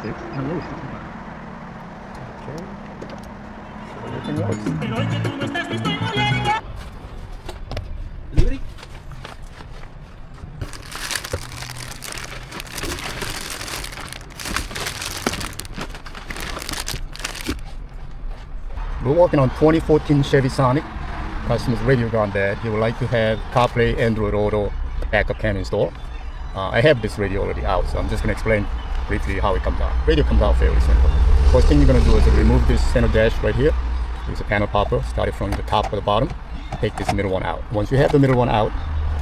Okay. So everything works. Delivery? We're working on 2014 Chevy Sonic. Customer's radio gone bad. He would like to have Carplay, Android Auto, backup cam installed. I have this radio already out, so I'm just going to explain briefly how it comes out. Radio comes out fairly simple. First thing you're going to do is remove this center dash right here. There's a panel popper, started from the top to the bottom. Take this middle one out. Once you have the middle one out,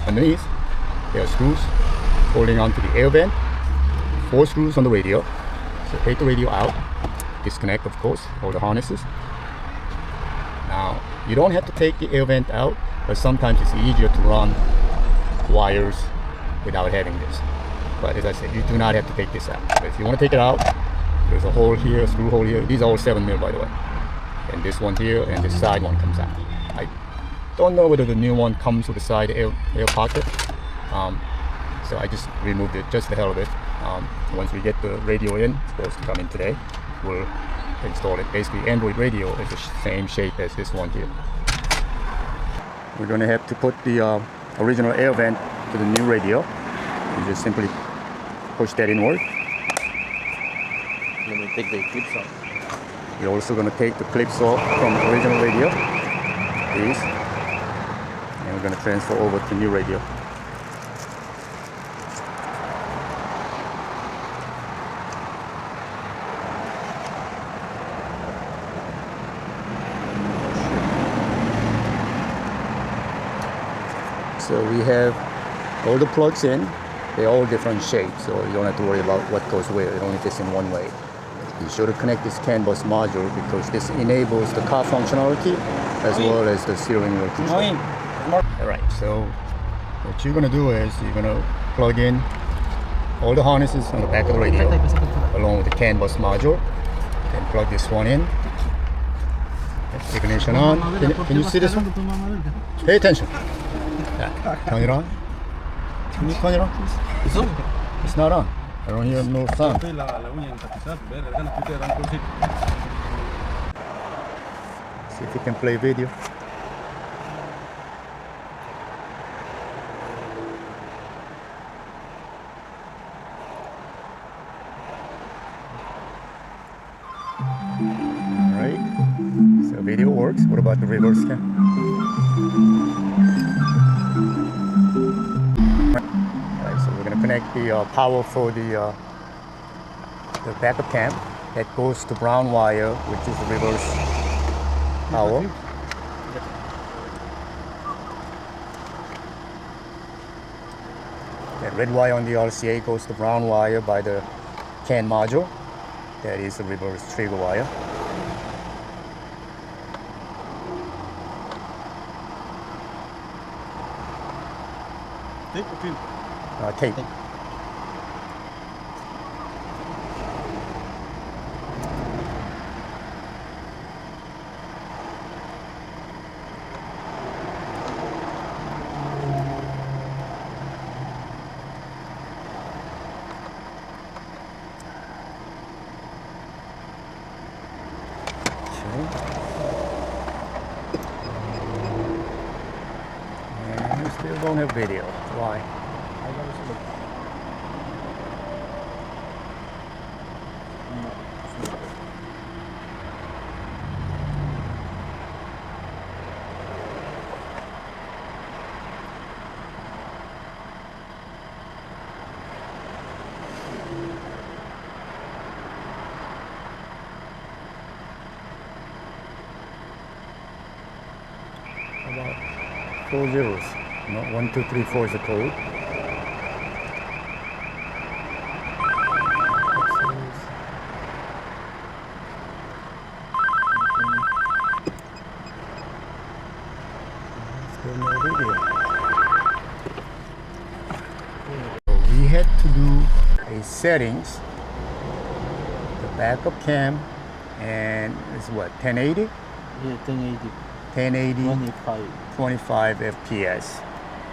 underneath, there are screws holding on to the air vent. 4 screws on the radio. So take the radio out. Disconnect, of course, all the harnesses. Now, you don't have to take the air vent out, but sometimes it's easier to run wires without having this. But as I said, you do not have to take this out. But if you want to take it out, there's a hole here, a screw hole here. These are all 7mm, by the way. And this one here and this side one comes out. I don't know whether the new one comes with a side air pocket. So I just removed it just the hell of it. Once we get the radio in, it's supposed to come in today, we'll install it. Basically, Android radio is the same shape as this one here. We're going to have to put the original air vent to the new radio. You just simply push that inward. Let me take the clips off. We're also going to take the clips off from the original radio, these, and we're going to transfer over to new radio. So we have all the plugs in. They're all different shapes, so you don't have to worry about what goes where. It only fits in one way. Be sure to connect this CAN bus module because this enables the car functionality as well as the steering wheel control. Alright, so what you're going to do is you're going to plug in all the harnesses on the back of the radio along with the CAN bus module. Then plug this one in. Ignition on. Can you see this one? Pay attention. Turn it on. Can you turn it on, please? It's not on. I don't hear no sound. See if you can play video. Alright. So video works. What about the reverse cam? Connect the power for the backup cam. That goes to brown wire, which is the reverse power. That red wire on the RCA goes to brown wire by the CAN module. That is the reverse trigger wire. Tape or film? Tape. And we still don't have video. Why? About 4 zeros. No, 1, 2, 3, 4 is the code. Still no video. So we had to do a settings, the backup cam, and it's what, 1080? Yeah, 1080. 1080, 25. 25 FPS.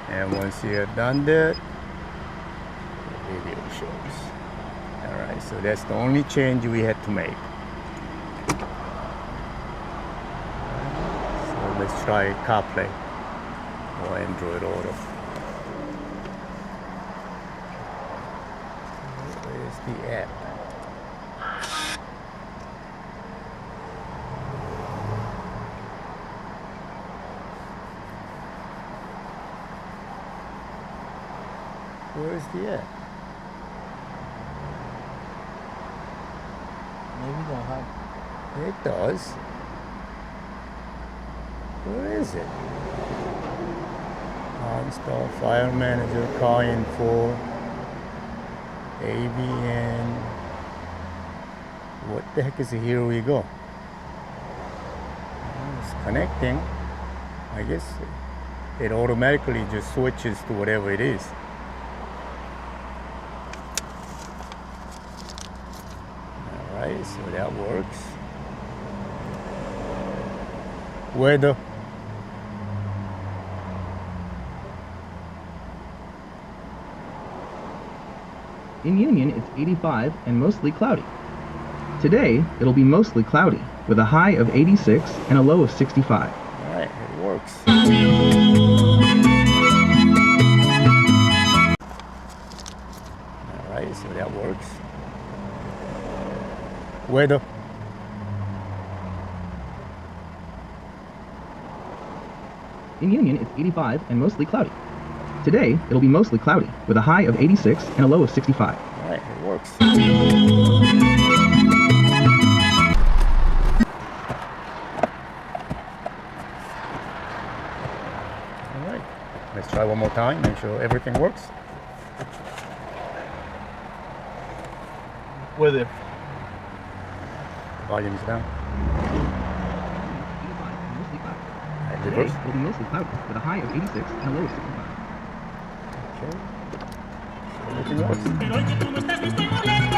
And once you have done that, the video shows. Alright. Alright, so that's the only change we had to make. So let's try Carplay or Android Auto. Where's the app? Where's the app? Maybe don't have. It does. Where is it? Install File Manager, car info, ABN. What the heck is it? Here we go. It's connecting. I guess it automatically just switches to whatever it is. Alright, so that works. Weather. In Union, it's 85 and mostly cloudy. Today, it'll be mostly cloudy, with a high of 86 and a low of 65. Alright, it works. Alright, so that works. Weather. In Union, it's 85 and mostly cloudy. Today, it'll be mostly cloudy, with a high of 86 and a low of 65. Alright, it works. Alright, let's try one more time, make sure everything works. Weather. Volume's down. 85 and mostly cloudy. Alright, Today, reverse. it'll be mostly cloudy, with a high of 86 and a low of 65. Okay. Everything works. Pero hoy que tú no estás, me estoy muriendo.